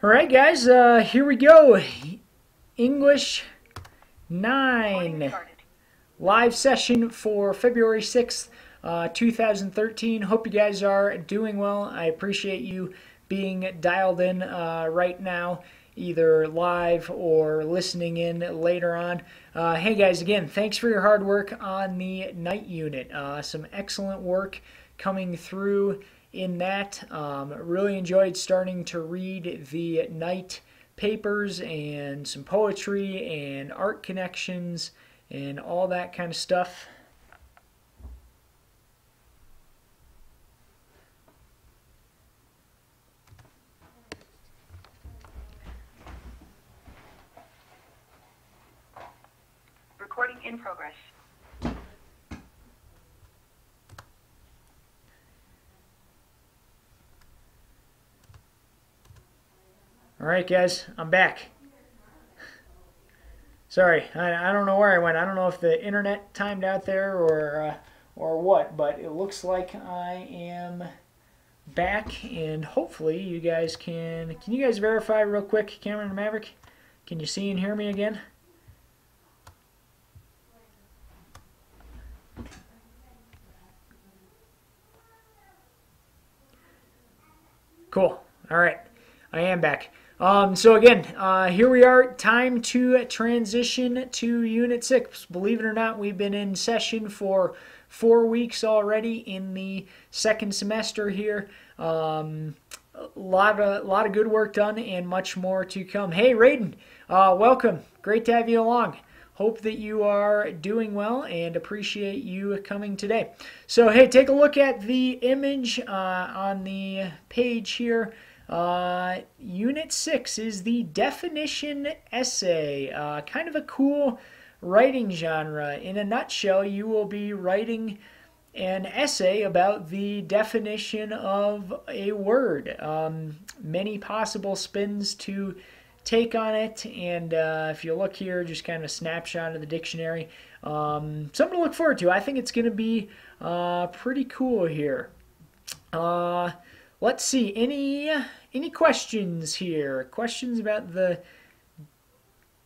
All right, guys, here we go. English 9 live session for February 6th, 2013. Hope you guys are doing well. I appreciate you being dialed in right now, either live or listening in later on. Hey, guys, again, thanks for your hard work on the night unit. Some excellent work coming through in that. Really enjoyed starting to read the night papers and some poetry and art connections and all that kind of stuff. Recording in progress. All right, guys, I'm back. Sorry, I don't know where I went. I don't know if the internet timed out there or what, but it looks like I am back, and hopefully you guys can you guys verify real quick, Cameron and Maverick? Can you see and hear me again? Cool. All right, I am back. So again, here we are, time to transition to Unit 6. Believe it or not, we've been in session for 4 weeks already in the second semester here. A lot of good work done and much more to come. Hey, Raiden, welcome. Great to have you along. Hope that you are doing well and appreciate you coming today. So, hey, take a look at the image on the page here. Unit 6 is the definition essay. Kind of a cool writing genre. In a nutshell, you will be writing an essay about the definition of a word. Many possible spins to take on it, and if you look here, just kind of a snapshot of the dictionary. Something to look forward to. I think it's going to be pretty cool here. Let's see, any questions here? Questions about the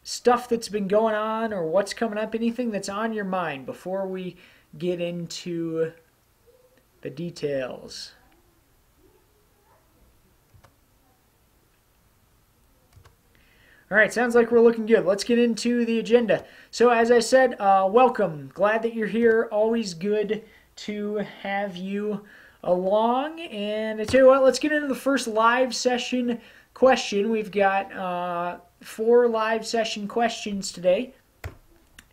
stuff that's been going on or what's coming up? Anything that's on your mind before we get into the details? All right, sounds like we're looking good. Let's get into the agenda. So as I said, welcome. Glad that you're here. Always good to have you along. And I tell you what, let's get into the first live session question. We've got 4 live session questions today.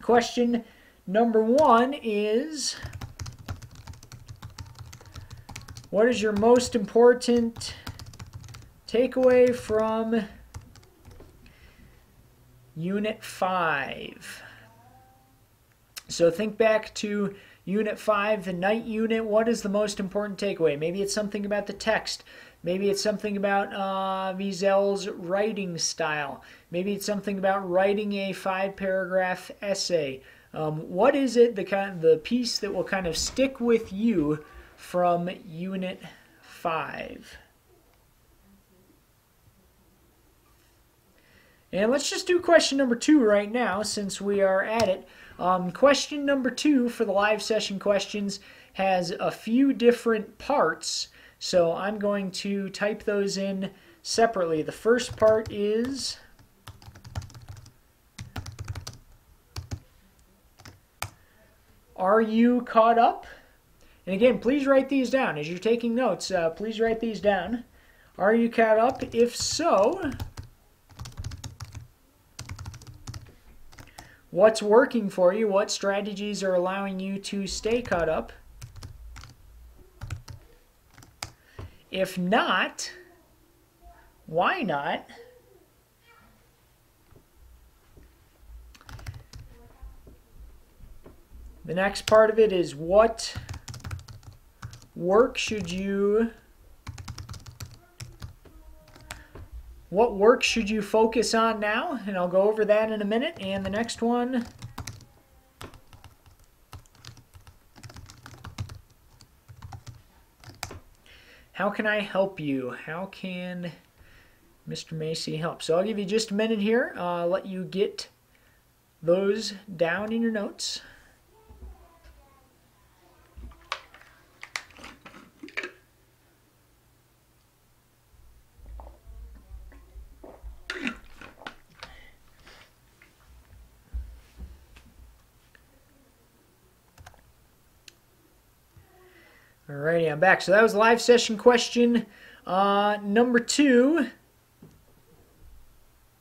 Question number 1 is, what is your most important takeaway from Unit 5? So think back to Unit 5, the night unit. What is the most important takeaway? Maybe it's something about the text. Maybe it's something about Wiesel's writing style. Maybe it's something about writing a 5-paragraph essay. What is it, the piece that will kind of stick with you from Unit 5? And let's just do question number 2 right now since we are at it. Question number 2 for the live session questions has a few different parts, so I'm going to type those in separately. The first part is, are you caught up? And again, please write these down. As you're taking notes, please write these down. Are you caught up? If so, what's working for you? What strategies are allowing you to stay caught up? If not, why not? The next part of it is, what work should you focus on now? And I'll go over that in a minute. And the next one, how can I help you? How can Mr. Macy helps. So I'll give you just a minute here. Let you get those down in your notes. Alrighty, I'm back. So that was live session question number 2.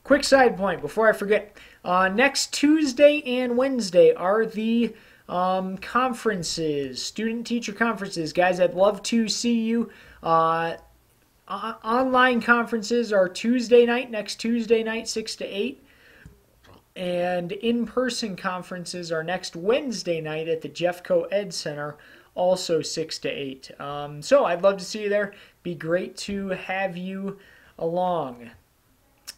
Quick side point before I forget. Next Tuesday and Wednesday are the conferences, student-teacher conferences. Guys, I'd love to see you. Online conferences are Tuesday night, next Tuesday night, 6 to 8. And in-person conferences are next Wednesday night at the Jeffco Ed Center, also 6 to 8. So I'd love to see you there. Be great to have you along.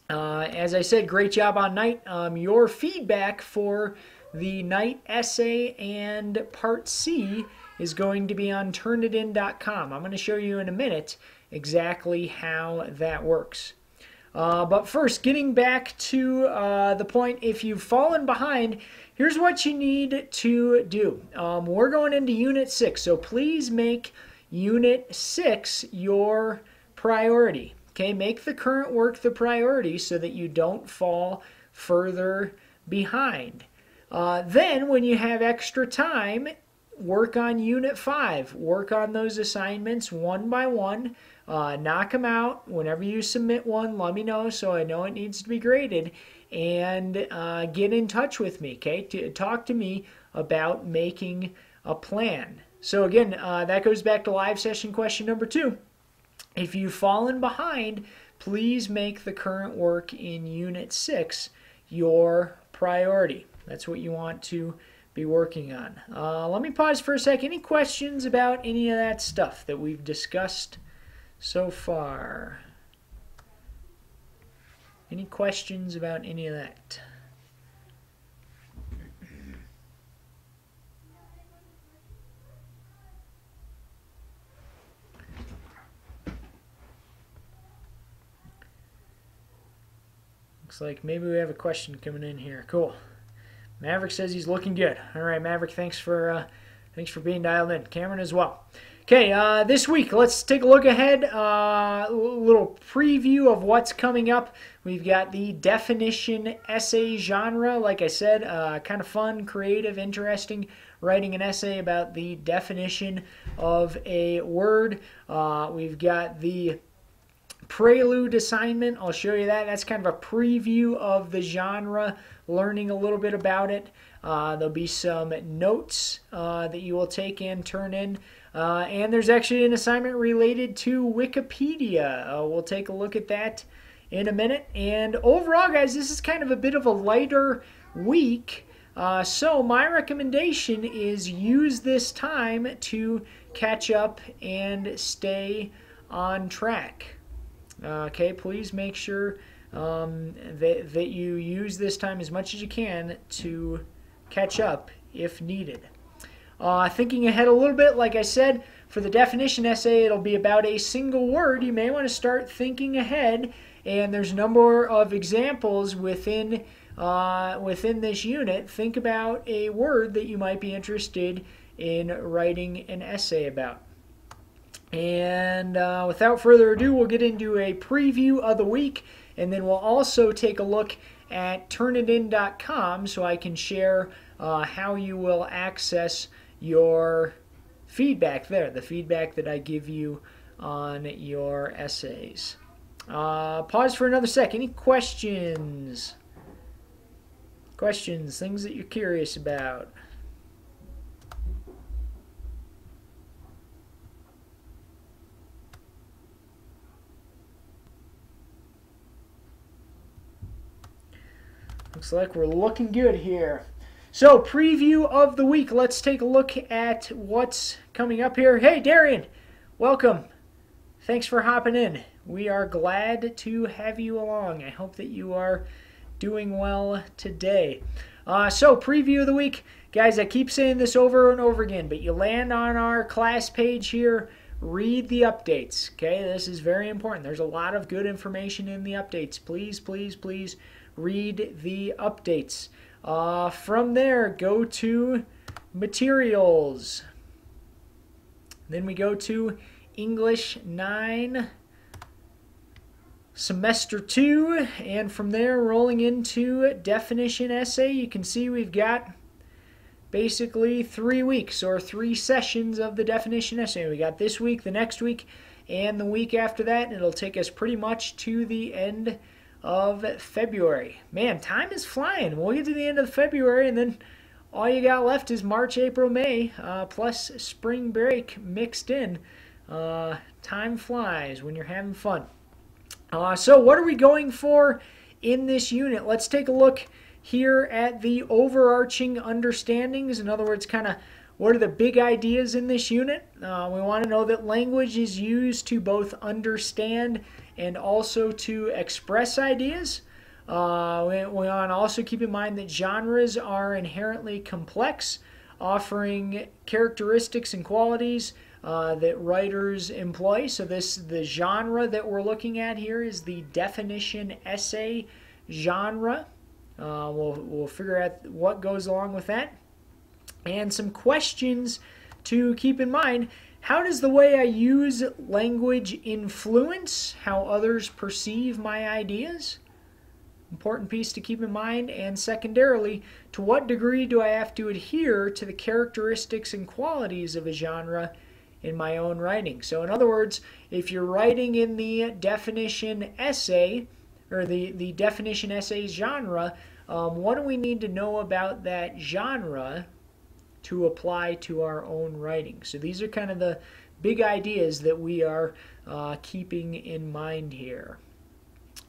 As I said, great job on night. Your feedback for the night essay and part C is going to be on Turnitin.com. I'm going to show you in a minute exactly how that works. But first, getting back to the point, if you've fallen behind, here's what you need to do. We're going into Unit 6, so please make Unit 6 your priority. Okay, make the current work the priority so that you don't fall further behind. Then, when you have extra time, work on Unit 5. Work on those assignments one by one. Knock them out. Whenever you submit one, let me know so I know it needs to be graded. And get in touch with me, okay? Talk to me about making a plan. So again, that goes back to live session question number 2. If you've fallen behind, please make the current work in Unit 6 your priority. That's what you want to be working on. Let me pause for a sec. Any questions about any of that stuff that we've discussed so far? Any questions about any of that? Looks like maybe we have a question coming in here. Cool. Maverick says he's looking good. All right, Maverick, thanks for being dialed in. Cameron as well. Okay, this week, let's take a look ahead, a little preview of what's coming up. We've got the definition essay genre, like I said, kind of fun, creative, interesting, writing an essay about the definition of a word. We've got the prelude assignment. I'll show you that. That's kind of a preview of the genre, learning a little bit about it. There'll be some notes that you will take and turn in. And there's actually an assignment related to Wikipedia. We'll take a look at that in a minute. And overall, guys, this is kind of a bit of a lighter week. So my recommendation is use this time to catch up and stay on track. Okay, please make sure that you use this time as much as you can to catch up if needed. Thinking ahead a little bit, like I said, for the definition essay, it'll be about a single word. You may want to start thinking ahead, and there's a number of examples within this unit. Think about a word that you might be interested in writing an essay about. And without further ado, we'll get into a preview of the week, and then we'll also take a look at Turnitin.com so I can share how you will access your feedback there, the feedback that I give you on your essays. Pause for another sec. Any questions? Questions, things that you're curious about? Looks like we're looking good here. So, preview of the week. Let's take a look at what's coming up here. Hey, Darian, welcome. Thanks for hopping in. We are glad to have you along. I hope that you are doing well today. So, preview of the week. Guys, I keep saying this over and over again, but you land on our class page here read the updates. Okay, this is very important. There's a lot of good information in the updates. Please, please, please read the updates. From there, go to materials. Then we go to English 9, Semester 2, and from there rolling into definition essay. You can see we've got basically 3 weeks or 3 sessions of the definition essay. We got this week, the next week, and the week after that, and it'll take us pretty much to the end of February. Man, time is flying. We'll get to the end of February, and then all you got left is March, April, May, plus spring break mixed in. Time flies when you're having fun. So what are we going for in this unit? Let's take a look here at the overarching understandings. In other words, kind of what are the big ideas in this unit? We want to know that language is used to both understand and also to express ideas. We want to also keep in mind that genres are inherently complex, offering characteristics and qualities that writers employ. So the genre that we're looking at here is the definition essay genre. We'll figure out what goes along with that. And some questions to keep in mind. How does the way I use language influence how others perceive my ideas? Important piece to keep in mind. And secondarily, to what degree do I have to adhere to the characteristics and qualities of a genre in my own writing? So in other words, if you're writing in the definition essay, or the definition essay genre, what do we need to know about that genre to apply to our own writing? So these are kind of the big ideas that we are keeping in mind here.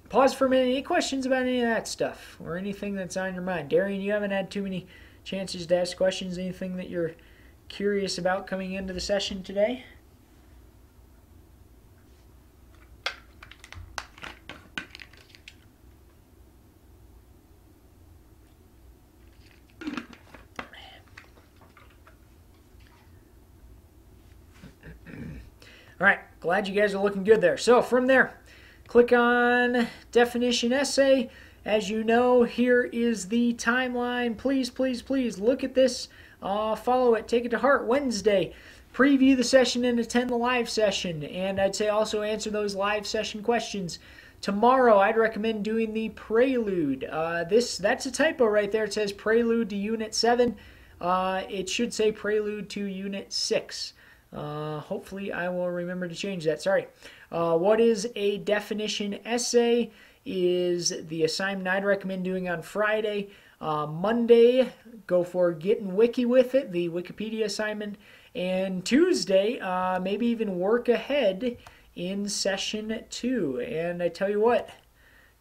Pause for a minute. Any questions about any of that stuff or anything that's on your mind? Darian, you haven't had too many chances to ask questions. Anything that you're curious about coming into the session today? All right, glad you guys are looking good there. So from there, click on definition essay. As you know, here is the timeline. Please, please, please look at this. Follow it. Take it to heart. Wednesday, preview the session and attend the live session. And I'd say also answer those live session questions. Tomorrow, I'd recommend doing the prelude. That's a typo right there. It says prelude to Unit 7. It should say prelude to Unit 6. Hopefully I will remember to change that. Sorry. What is a definition essay is the assignment I'd recommend doing on Friday. Monday, go for getting wiki with it, the Wikipedia assignment. And Tuesday, maybe even work ahead in session 2. And I tell you what,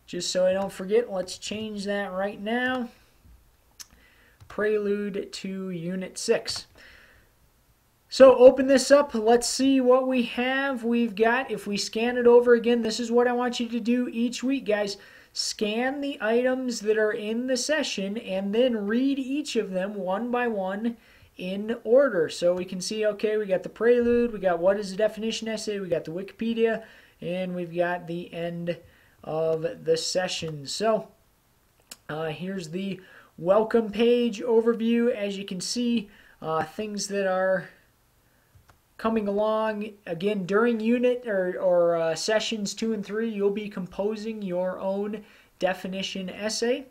just so I don't forget, let's change that right now. Prelude to Unit 6. So open this up. Let's see what we have. We've got, if we scan it over again, this is what I want you to do each week, guys. Scan the items that are in the session and then read each of them one by one in order. So we can see, okay, we got the prelude, we got what is the definition essay, we got the Wikipedia, and we've got the end of the session. So here's the welcome page overview. As you can see, things that are coming along. Again, during unit or sessions 2 and 3, you'll be composing your own definition essay.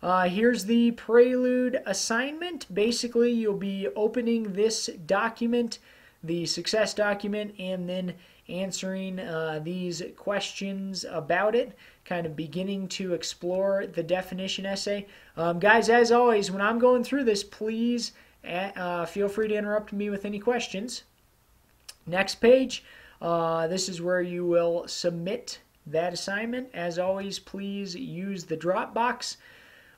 Here's the prelude assignment. Basically, you'll be opening this document, the success document, and then answering these questions about it, kind of beginning to explore the definition essay. Guys, as always, when I'm going through this, please feel free to interrupt me with any questions. Next page, this is where you will submit that assignment. As always, please use the drop box.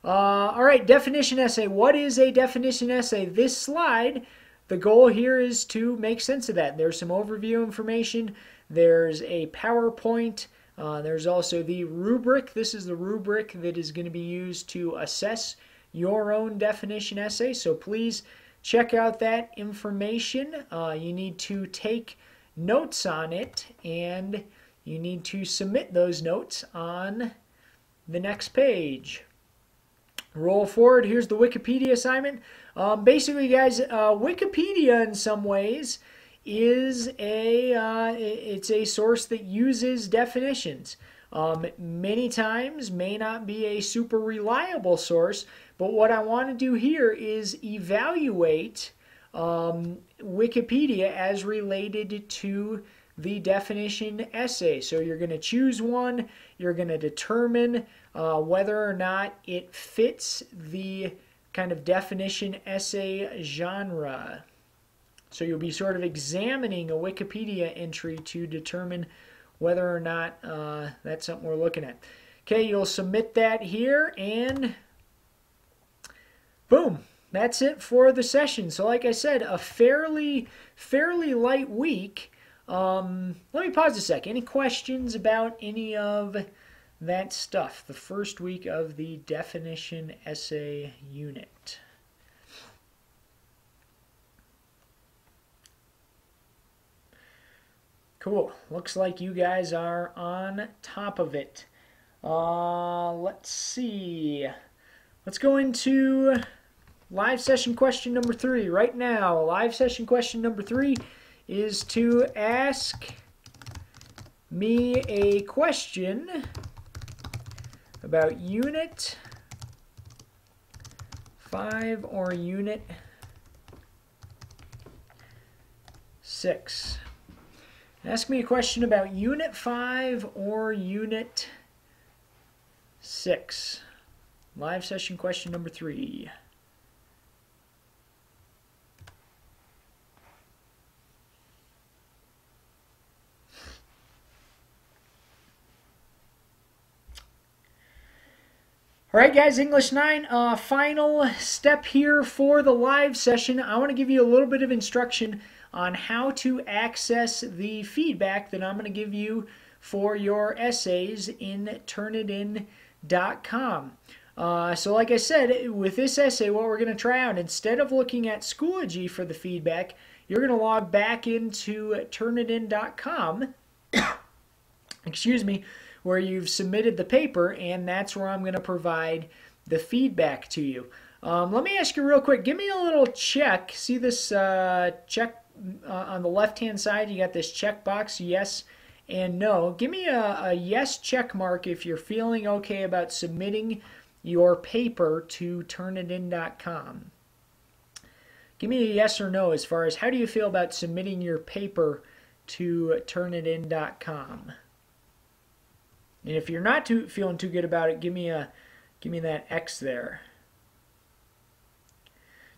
All right, definition essay. What is a definition essay? This slide, the goal here is to make sense of that. There's some overview information. There's a PowerPoint. There's also the rubric. This is the rubric that is going to be used to assess your own definition essay. So please check out that information. You need to take notes on it, and you need to submit those notes on the next page. Roll forward. Here's the Wikipedia assignment. Basically, guys, Wikipedia in some ways is it's a source that uses definitions. Many times may not be a super reliable source, but what I want to do here is evaluate Wikipedia as related to the definition essay. So you're going to choose one, you're going to determine whether or not it fits the kind of definition essay genre. So you'll be sort of examining a Wikipedia entry to determine whether or not that's something we're looking at. Okay, you'll submit that here, and boom, that's it for the session. So like I said, a fairly light week. Let me pause a sec. Any questions about any of that stuff? The first week of the definition essay unit. Cool. Looks like you guys are on top of it. Let's see. Let's go into live session question number 3 right now. Live session question number 3 is to ask me a question about Unit 5 or Unit 6. Ask me a question about Unit 5 or Unit 6. Live session question number 3. All right, guys, English 9, final step here for the live session. I want to give you a little bit of instruction on how to access the feedback that I'm going to give you for your essays in Turnitin.com. So like I said, with this essay, what we're going to try out, instead of looking at Schoology for the feedback, you're going to log back into Turnitin.com, excuse me, where you've submitted the paper, and that's where I'm going to provide the feedback to you. Let me ask you real quick, give me a little check. See this check on the left-hand side? You got this check box, yes and no. Give me a yes check mark if you're feeling okay about submitting your paper to Turnitin.com. Give me a yes or no as far as how do you feel about submitting your paper to Turnitin.com. And if you're not feeling too good about it, give me that X there.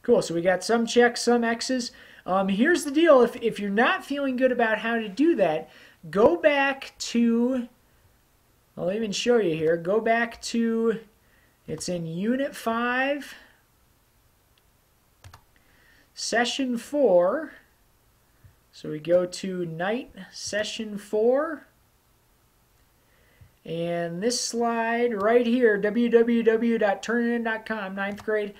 Cool. So we got some checks, some X's. Here's the deal. If you're not feeling good about how to do that, go back to, I'll even show you here. Go back to, it's in Unit 5, Session 4. So we go to Night Session 4. And this slide right here, www.turnitin.com, 9th grade,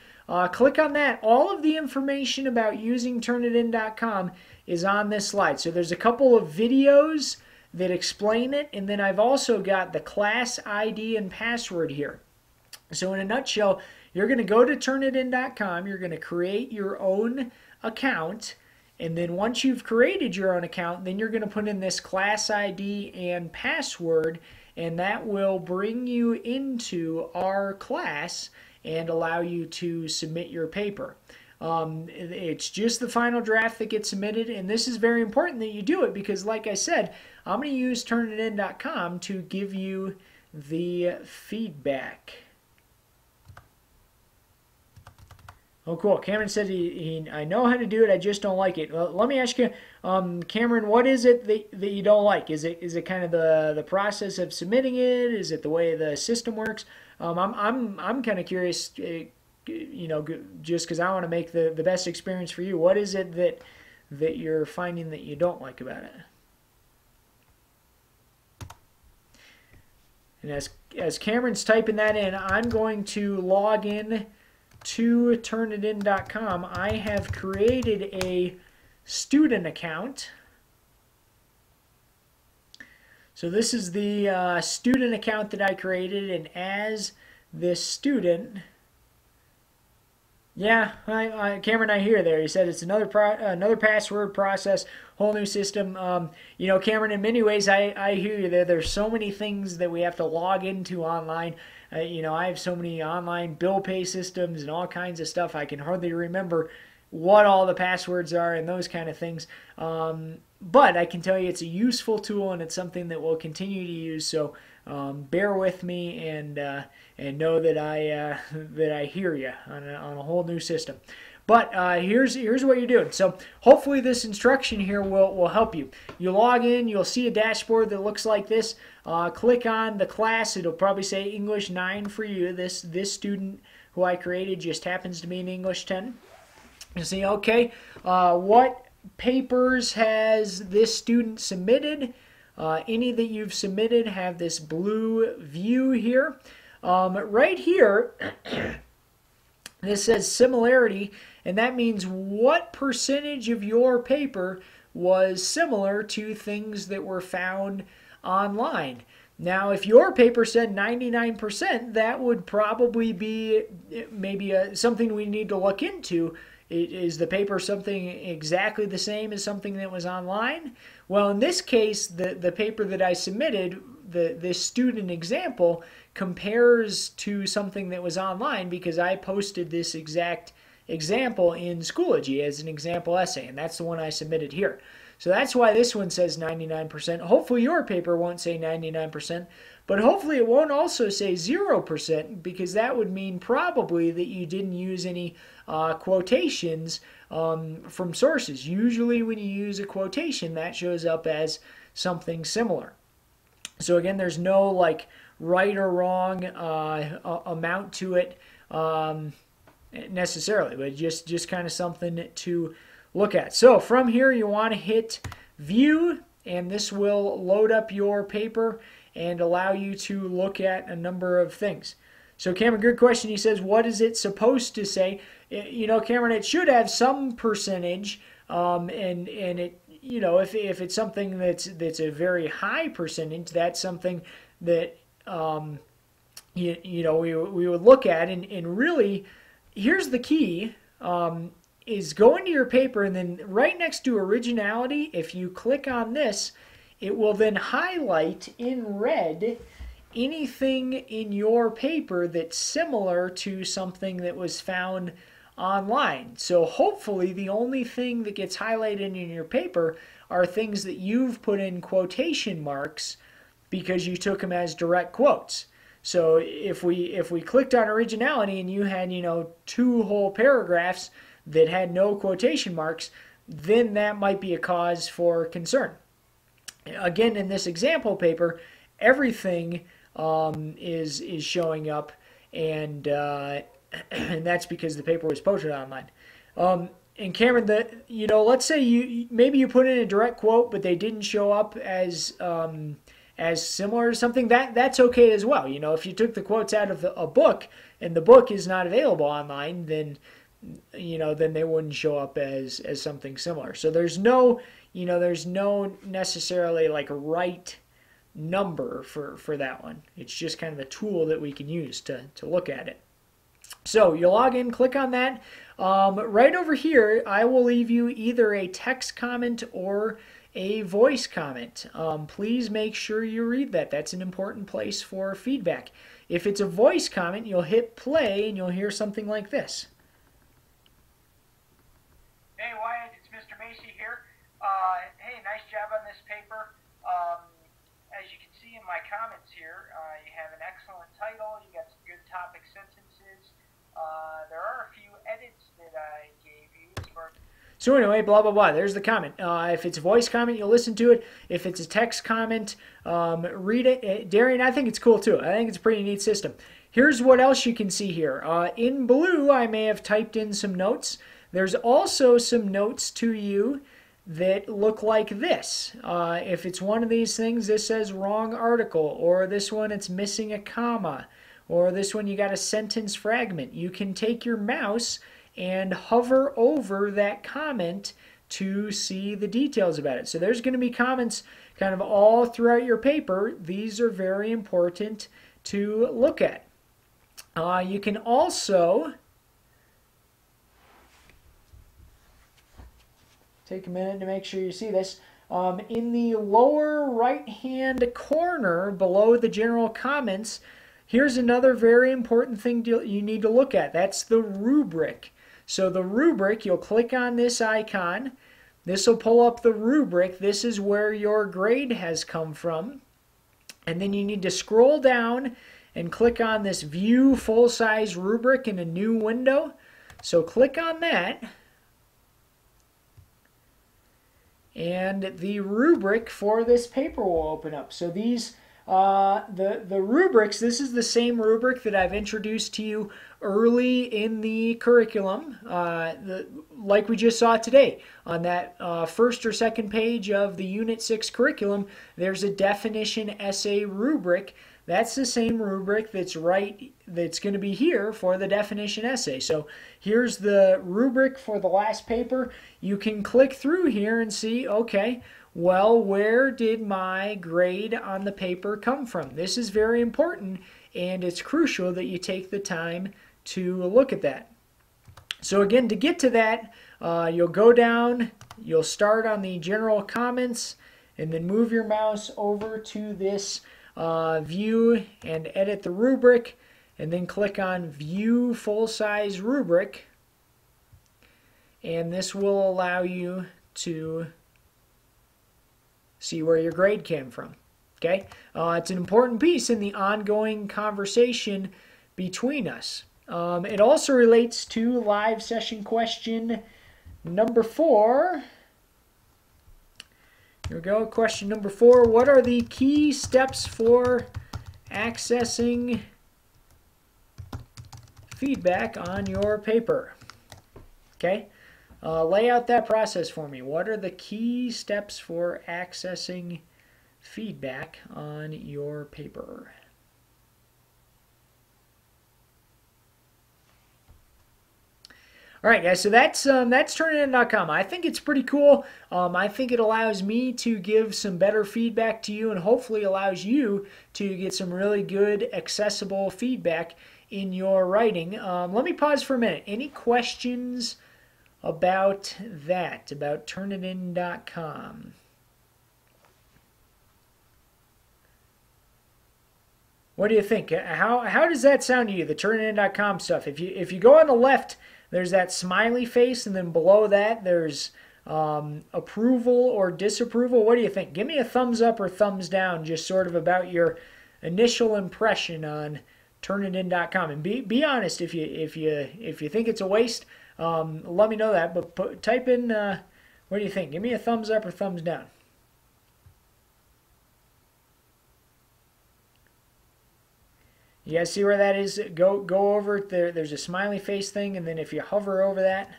click on that. All of the information about using Turnitin.com is on this slide. So there's a couple of videos that explain it, and then I've also got the class ID and password here. So in a nutshell, you're going to go to Turnitin.com, you're going to create your own account, and then once you've created your own account, then you're going to put in this class ID and password, and that will bring you into our class and allow you to submit your paper. It's just the final draft that gets submitted, and this is very important that you do it because, like I said, I'm going to use Turnitin.com to give you the feedback. Oh, cool. Cameron said I know how to do it, I just don't like it. Well, let me ask you, Cameron, what is it that you don't like? Is it kind of the process of submitting it? Is it the way the system works? I'm kind of curious, you know, just because I want to make the best experience for you. What is it that you're finding that you don't like about it? And as Cameron's typing that in, I'm going to log in to Turnitin.com. I have created a student account. So this is the student account that I created, and as this student, yeah, Cameron, I hear there. He said it's another password process, whole new system. Cameron, in many ways, I hear you there. There's so many things that we have to log into online. I have so many online bill pay systems and all kinds of stuff. I can hardly remember what all the passwords are and those kind of things. But I can tell you it's a useful tool and it's something that we'll continue to use. So bear with me and know that I hear you on a whole new system. But here's what you're doing. So hopefully this instruction here will help you. You log in, you'll see a dashboard that looks like this. Click on the class. It'll probably say English 9 for you. This student who I created just happens to be in English 10. You see, okay, what papers has this student submitted? Any that you've submitted have this blue view here. Right here, this says similarity, and that means what percentage of your paper was similar to things that were found online. Now, if your paper said 99%, that would probably be maybe something we need to look into. Is the paper something exactly the same as something that was online? Well, in this case, the paper that I submitted, this student example, compares to something that was online because I posted this exact example in Schoology as an example essay, and that's the one I submitted here. So that's why this one says 99%. Hopefully your paper won't say 99%, but hopefully it won't also say 0% because that would mean probably that you didn't use any quotations from sources. Usually when you use a quotation, that shows up as something similar. So again, there's no like right or wrong amount to it necessarily, but just kind of something to look at. So from here, you want to hit View, and this will load up your paper and allow you to look at a number of things. So Cameron, good question. He says, what is it supposed to say? Cameron, it should have some percentage, and it, if it's something that's a very high percentage, that's something that we would look at, and really, here's the key. Is go into your paper, and then right next to originality, if you click on this, it will then highlight in red anything in your paper that's similar to something that was found online. So hopefully the only thing that gets highlighted in your paper are things that you've put in quotation marks because you took them as direct quotes. So if we clicked on originality and you had 2 whole paragraphs that had no quotation marks, then that might be a cause for concern. Again, in this example paper, everything is showing up, and and that's because the paper was posted online. And Cameron, let's say maybe you put in a direct quote, but they didn't show up as similar to something. That's okay as well. If you took the quotes out of a book and the book is not available online, then they wouldn't show up as something similar. So there's no necessarily like a right number for that one. It's just kind of a tool that we can use to look at it. So you log in, click on that. Right over here, I will leave you either a text comment or a voice comment. Please make sure you read that. That's an important place for feedback. If it's a voice comment, you'll hit play and you'll hear something like this. Hey Wyatt, it's Mr. Macy here. Hey, nice job on this paper. As you can see in my comments here, you have an excellent title, you got some good topic sentences. There are a few edits that I gave you. So anyway, blah, blah, blah. There's the comment. If it's a voice comment, you'll listen to it. If it's a text comment, read it. Darian, I think it's cool too. I think it's a pretty neat system. Here's what else you can see here. In blue, I may have typed in some notes. There's also some notes to you that look like this. If it's one of these things, this says wrong article, or this one it's missing a comma, or this one you got a sentence fragment. You can take your mouse and hover over that comment to see the details about it. So there's going to be comments kind of all throughout your paper. These are very important to look at. You can also take a minute to make sure you see this. In the lower right-hand corner below the general comments, here's another very important thing you need to look at. That's the rubric. So the rubric, you'll click on this icon. This will pull up the rubric. This is where your grade has come from. And then you need to scroll down and click on this View Full-Size Rubric in a new window. So click on that. And the rubric for this paper will open up. So these, the rubrics, this is the same rubric that I've introduced to you early in the curriculum, like we just saw today. On that first or second page of the Unit 6 curriculum, there's a definition essay rubric. That's the same rubric that's going to be here for the definition essay. So here's the rubric for the last paper. You can click through here and see, okay, well, where did my grade on the paper come from? This is very important, and it's crucial that you take the time to look at that. So again, to get to that, you'll go down, you'll start on the general comments, and then move your mouse over to this view and edit the rubric, and then click on View Full-Size Rubric, and this will allow you to see where your grade came from. Okay, it's an important piece in the ongoing conversation between us. It also relates to live session question number 4. Here we go. Question number 4. What are the key steps for accessing feedback on your paper? Okay. Lay out that process for me. What are the key steps for accessing feedback on your paper? All right, guys, so that's Turnitin.com. I think it's pretty cool. I think it allows me to give some better feedback to you and hopefully allows you to get some really good, accessible feedback in your writing. Let me pause for a minute. Any questions about that, about Turnitin.com? What do you think? How does that sound to you, the Turnitin.com stuff? If you go on the left, there's that smiley face, and then below that there's approval or disapproval. What do you think? Give me a thumbs up or thumbs down, just sort of about your initial impression on Turnitin.com. And be honest, if you think it's a waste, let me know that. But type in what do you think? Give me a thumbs up or thumbs down. You guys see where that is? Go over it. There's a smiley face thing, and then if you hover over that,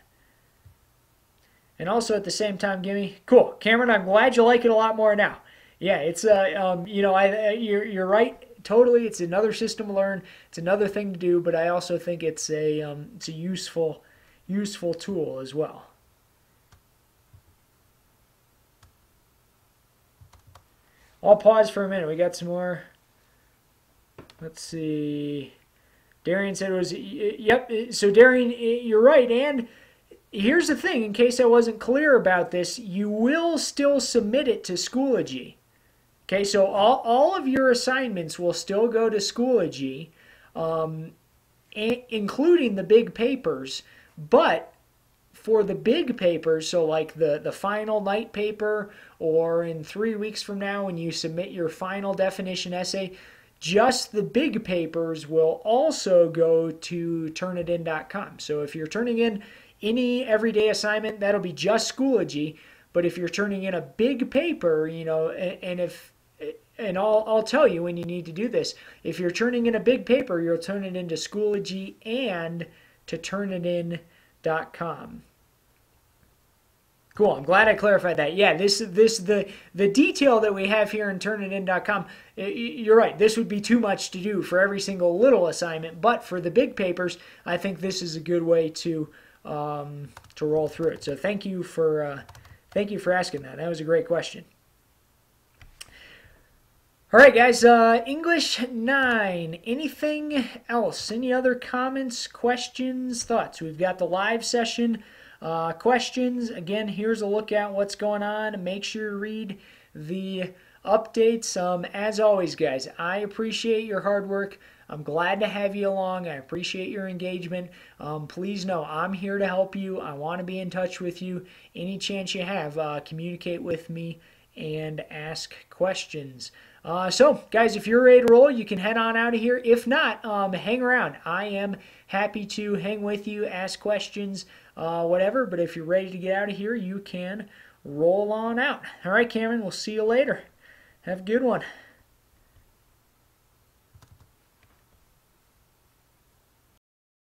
and also at the same time, give me cool, Cameron. I'm glad you like it a lot more now. Yeah, it's you know, you're right, totally. It's another system to learn. It's another thing to do, but I also think it's a useful tool as well. I'll pause for a minute. We got some more. Let's see. Darian said it was, yep. So Darian, you're right. And here's the thing, in case I wasn't clear about this, you will still submit it to Schoology. Okay, so all of your assignments will still go to Schoology, including the big papers. But for the big papers, so like the final night paper, or in 3 weeks from now when you submit your final definition essay, just the big papers will also go to Turnitin.com. So if you're turning in any everyday assignment, that'll be just Schoology. But if you're turning in a big paper, you know, and I'll tell you when you need to do this. If you're turning in a big paper, you'll turn it into Schoology and to Turnitin.com. Cool. I'm glad I clarified that. Yeah, the detail that we have here in Turnitin.com, you're right. This would be too much to do for every single little assignment, but for the big papers, I think this is a good way to roll through it. So thank you for Thank you for asking that. That was a great question. All right, guys. English 9. Anything else? Any other comments, questions, thoughts? We've got the live session questions. Again, here's a look at what's going on. Make sure you read the updates. As always, guys, I appreciate your hard work. I'm glad to have you along. I appreciate your engagement. Please know I'm here to help you. I want to be in touch with you. Any chance you have, communicate with me and ask questions. So, guys, if you're ready to roll, you can head on out of here. If not, hang around. I am happy to hang with you, ask questions, whatever. But if you're ready to get out of here, you can roll on out. All right, Cameron, we'll see you later. Have a good one.